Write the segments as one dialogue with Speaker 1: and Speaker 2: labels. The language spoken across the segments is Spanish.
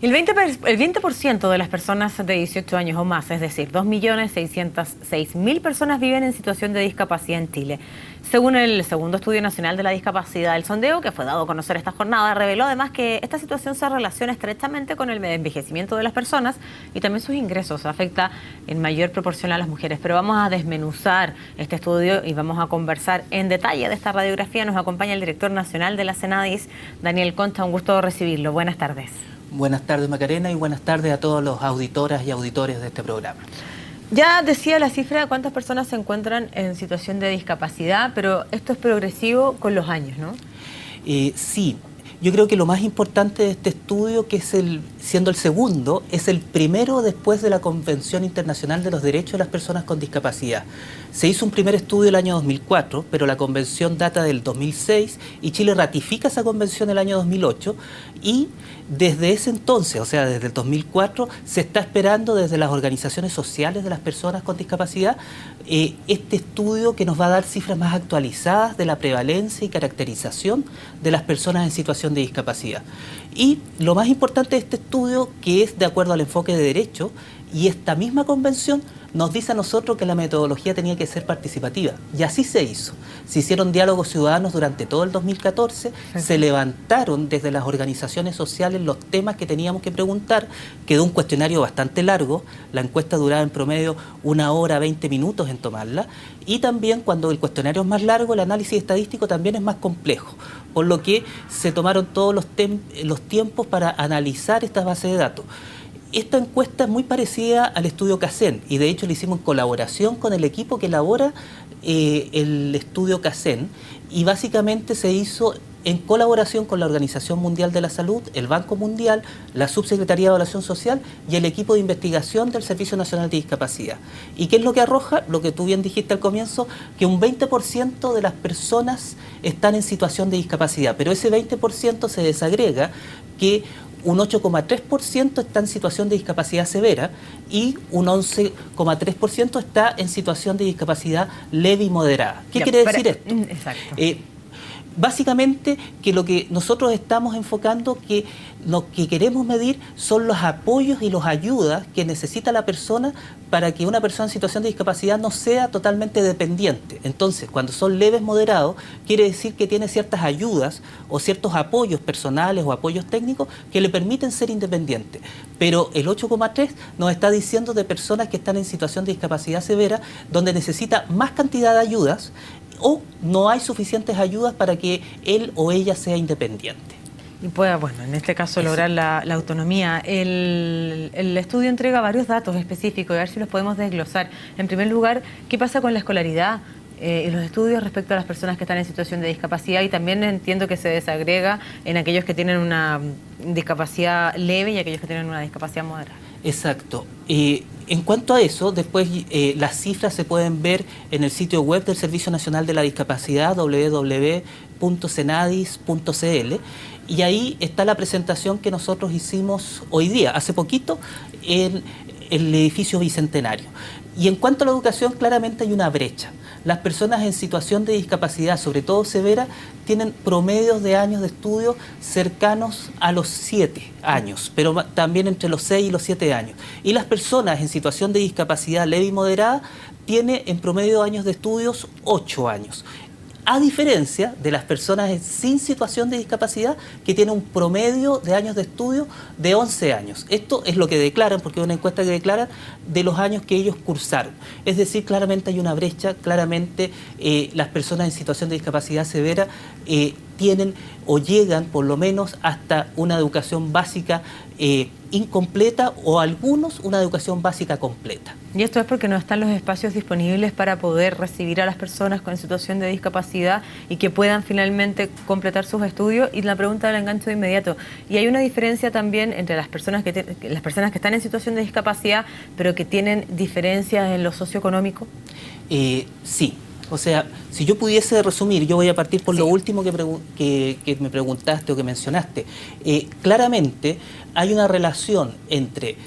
Speaker 1: El 20% de las personas de 18 años o más, es decir, 2.606.000 personas viven en situación de discapacidad en Chile. Según el segundo Estudio Nacional de la Discapacidad, el sondeo que fue dado a conocer esta jornada reveló además que esta situación se relaciona estrechamente con el envejecimiento de las personas y también sus ingresos. Afecta en mayor proporción a las mujeres. Pero vamos a desmenuzar este estudio y vamos a conversar en detalle de esta radiografía. Nos acompaña el director nacional de la CENADIS, Daniel Concha. Un gusto recibirlo. Buenas tardes.
Speaker 2: Buenas tardes, Macarena, y buenas tardes a todos los auditoras y auditores de este programa.
Speaker 1: Ya decía la cifra de cuántas personas se encuentran en situación de discapacidad, pero esto es progresivo con los años, ¿no?
Speaker 2: Sí, yo creo que lo más importante de este estudio, que es siendo el segundo, es el primero después de la Convención Internacional de los Derechos de las Personas con Discapacidad. Se hizo un primer estudio el año 2004, pero la convención data del 2006 y Chile ratifica esa convención el año 2008 y desde ese entonces, o sea, desde el 2004, se está esperando desde las organizaciones sociales de las personas con discapacidad este estudio que nos va a dar cifras más actualizadas de la prevalencia y caracterización de las personas en situación de discapacidad. Y lo más importante de este estudio, que es de acuerdo al enfoque de derecho, y esta misma convención nos dice a nosotros que la metodología tenía que ser participativa. Y así se hizo. Se hicieron diálogos ciudadanos durante todo el 2014, se levantaron desde las organizaciones sociales los temas que teníamos que preguntar, quedó un cuestionario bastante largo, la encuesta duraba en promedio 1 hora 20 minutos en tomarla, y también cuando el cuestionario es más largo, el análisis estadístico también es más complejo, por lo que se tomaron todos los tiempos para analizar esta base de datos. Esta encuesta es muy parecida al estudio CACEN y de hecho lo hicimos en colaboración con el equipo que elabora el estudio CACEN y básicamente se hizo en colaboración con la Organización Mundial de la Salud, el Banco Mundial, la Subsecretaría de Evaluación Social y el equipo de investigación del Servicio Nacional de Discapacidad. ¿Y qué es lo que arroja? Lo que tú bien dijiste al comienzo, que un 20% de las personas están en situación de discapacidad, pero ese 20% se desagrega que un 8,3% está en situación de discapacidad severa y un 11,3% está en situación de discapacidad leve y moderada. ¿Qué quiere decir esto?
Speaker 1: Exacto.
Speaker 2: Básicamente que lo que nosotros estamos enfocando, que lo que queremos medir son los apoyos y las ayudas que necesita la persona para que una persona en situación de discapacidad no sea totalmente dependiente. Entonces, cuando son leves, moderados, quiere decir que tiene ciertas ayudas o ciertos apoyos personales o apoyos técnicos que le permiten ser independiente. Pero el 8,3 nos está diciendo de personas que están en situación de discapacidad severa, donde necesita más cantidad de ayudas o no hay suficientes ayudas para que él o ella sea independiente.
Speaker 1: Y pueda, bueno, en este caso lograr la autonomía. El estudio entrega varios datos específicos, a ver si los podemos desglosar. En primer lugar, ¿qué pasa con la escolaridad y los estudios respecto a las personas que están en situación de discapacidad? Y también entiendo que se desagrega en aquellos que tienen una discapacidad leve y aquellos que tienen una discapacidad moderada.
Speaker 2: Exacto. En cuanto a eso, después las cifras se pueden ver en el sitio web del Servicio Nacional de la Discapacidad, www.cenadis.cl, y ahí está la presentación que nosotros hicimos hoy día, hace poquito, en el edificio Bicentenario. Y en cuanto a la educación, claramente hay una brecha. Las personas en situación de discapacidad, sobre todo severa, tienen promedios de años de estudio cercanos a los 7 años, pero también entre los 6 y los 7 años. Y las personas en situación de discapacidad leve y moderada tienen en promedio de años de estudios 8 años. A diferencia de las personas sin situación de discapacidad que tienen un promedio de años de estudio de 11 años. Esto es lo que declaran, porque es una encuesta que declaran de los años que ellos cursaron. Es decir, claramente hay una brecha, claramente las personas en situación de discapacidad severa tienen o llegan por lo menos hasta una educación básica incompleta o algunos una educación básica completa.
Speaker 1: Y esto es porque no están los espacios disponibles para poder recibir a las personas con situación de discapacidad y que puedan finalmente completar sus estudios. Y la pregunta del engancho de inmediato, ¿y hay una diferencia también entre las personas que están en situación de discapacidad pero que tienen diferencias en lo socioeconómico?
Speaker 2: Sí. O sea, si yo pudiese resumir, yo voy a partir por lo último que me preguntaste o que mencionaste. Claramente hay una relación entre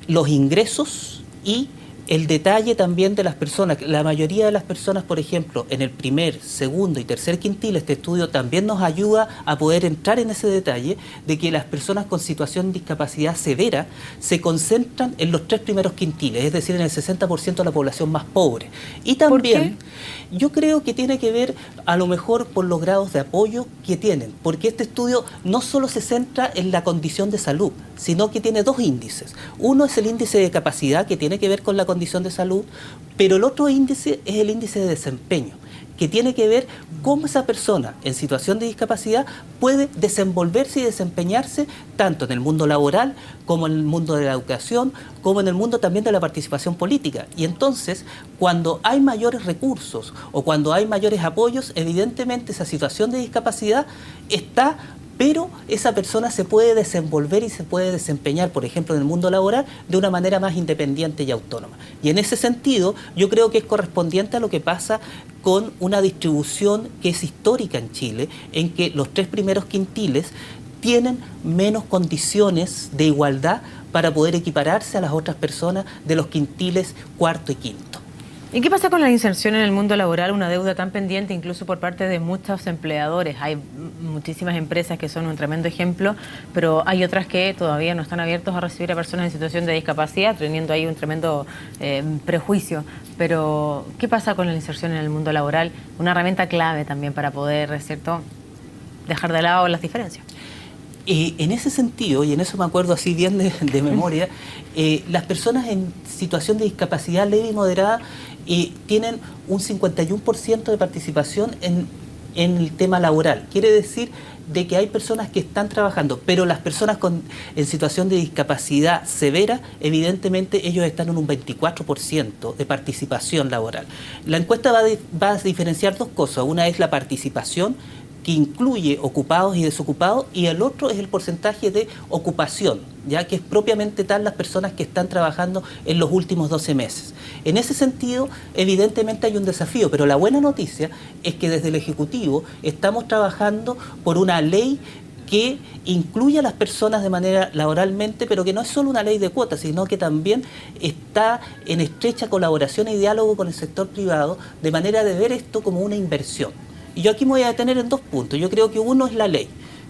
Speaker 2: los ingresos y El detalle también de las personas, la mayoría de las personas, por ejemplo, en el primer, segundo y tercer quintil, este estudio también nos ayuda a poder entrar en ese detalle de que las personas con situación de discapacidad severa se concentran en los 3 primeros quintiles, es decir, en el 60% de la población más pobre. Y también, yo creo que tiene que ver a lo mejor por los grados de apoyo que tienen, porque este estudio no solo se centra en la condición de salud, sino que tiene 2 índices. Uno es el índice de capacidad, que tiene que ver con la condición de salud, pero el otro índice es el índice de desempeño, que tiene que ver cómo esa persona en situación de discapacidad puede desenvolverse y desempeñarse tanto en el mundo laboral como en el mundo de la educación, como en el mundo también de la participación política. Y entonces, cuando hay mayores recursos o cuando hay mayores apoyos, evidentemente esa situación de discapacidad está, pero esa persona se puede desenvolver y se puede desempeñar, por ejemplo, en el mundo laboral, de una manera más independiente y autónoma. Y en ese sentido, yo creo que es correspondiente a lo que pasa con una distribución que es histórica en Chile, en que los 3 primeros quintiles tienen menos condiciones de igualdad para poder equipararse a las otras personas de los quintiles cuarto y quinto.
Speaker 1: ¿Y qué pasa con la inserción en el mundo laboral? Una deuda tan pendiente incluso por parte de muchos empleadores. Hay muchísimas empresas que son un tremendo ejemplo, pero hay otras que todavía no están abiertos a recibir a personas en situación de discapacidad, teniendo ahí un tremendo prejuicio. Pero, ¿qué pasa con la inserción en el mundo laboral? Una herramienta clave también para poder, ¿cierto?, dejar de lado las diferencias.
Speaker 2: En ese sentido, y en eso me acuerdo así bien de memoria, las personas en situación de discapacidad leve y moderada tienen un 51% de participación en el tema laboral. Quiere decir de que hay personas que están trabajando, pero las personas en situación de discapacidad severa, evidentemente ellos están en un 24% de participación laboral. La encuesta va a diferenciar 2 cosas. Una es la participación, que incluye ocupados y desocupados, y el otro es el porcentaje de ocupación, ya que es propiamente tal las personas que están trabajando en los últimos 12 meses. En ese sentido, evidentemente hay un desafío, pero la buena noticia es que desde el Ejecutivo estamos trabajando por una ley que incluye a las personas de manera laboralmente, pero que no es solo una ley de cuotas, sino que también está en estrecha colaboración y diálogo con el sector privado, de manera de ver esto como una inversión. Y yo aquí me voy a detener en 2 puntos. Yo creo que uno es la ley,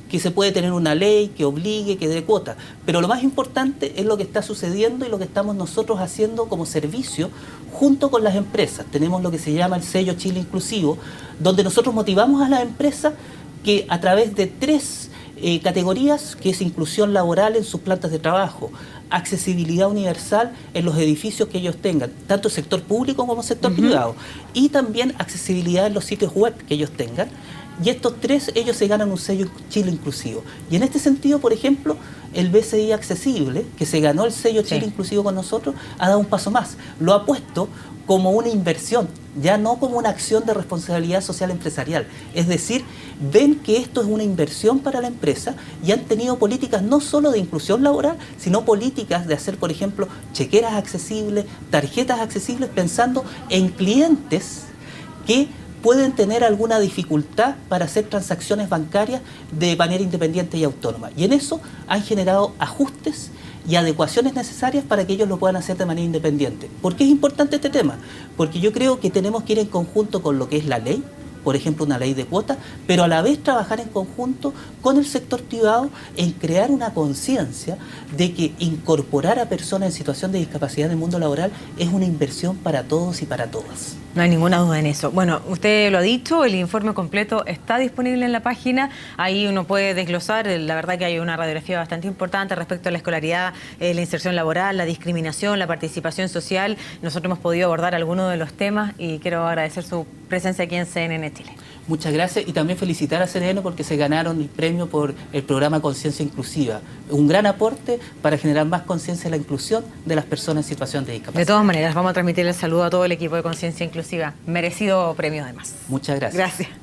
Speaker 2: que se puede tener una ley que obligue, que dé cuota, pero lo más importante es lo que está sucediendo y lo que estamos nosotros haciendo como servicio junto con las empresas. Tenemos lo que se llama el sello Chile Inclusivo, donde nosotros motivamos a las empresas que a través de 3 categorías, que es inclusión laboral en sus plantas de trabajo, accesibilidad universal en los edificios que ellos tengan, tanto sector público como sector privado, y también accesibilidad en los sitios web que ellos tengan. Y estos 3, ellos se ganan un sello Chile Inclusivo. Y en este sentido, por ejemplo, el BCI Accesible, que se ganó el sello Chile Inclusivo con nosotros, ha dado un paso más. Lo ha puesto como una inversión, ya no como una acción de responsabilidad social empresarial. Es decir, ven que esto es una inversión para la empresa y han tenido políticas no solo de inclusión laboral, sino políticas de hacer, por ejemplo, chequeras accesibles, tarjetas accesibles, pensando en clientes que pueden tener alguna dificultad para hacer transacciones bancarias de manera independiente y autónoma. Y en eso han generado ajustes y adecuaciones necesarias para que ellos lo puedan hacer de manera independiente. ¿Por qué es importante este tema? Porque yo creo que tenemos que ir en conjunto con lo que es la ley, por ejemplo, una ley de cuotas, pero a la vez trabajar en conjunto con el sector privado en crear una conciencia de que incorporar a personas en situación de discapacidad en el mundo laboral es una inversión para todos y para todas.
Speaker 1: No hay ninguna duda en eso. Bueno, usted lo ha dicho, el informe completo está disponible en la página, ahí uno puede desglosar, la verdad que hay una radiografía bastante importante respecto a la escolaridad, la inserción laboral, la discriminación, la participación social. Nosotros hemos podido abordar algunos de los temas y quiero agradecer su presencia aquí en CNN Chile.
Speaker 2: Muchas gracias y también felicitar a CNN porque se ganaron el premio por el programa Conciencia Inclusiva. Un gran aporte para generar más conciencia en la inclusión de las personas en situación de discapacidad.
Speaker 1: De todas maneras, vamos a transmitir el saludo a todo el equipo de Conciencia Inclusiva. Merecido premio además.
Speaker 2: Muchas gracias.
Speaker 1: Gracias.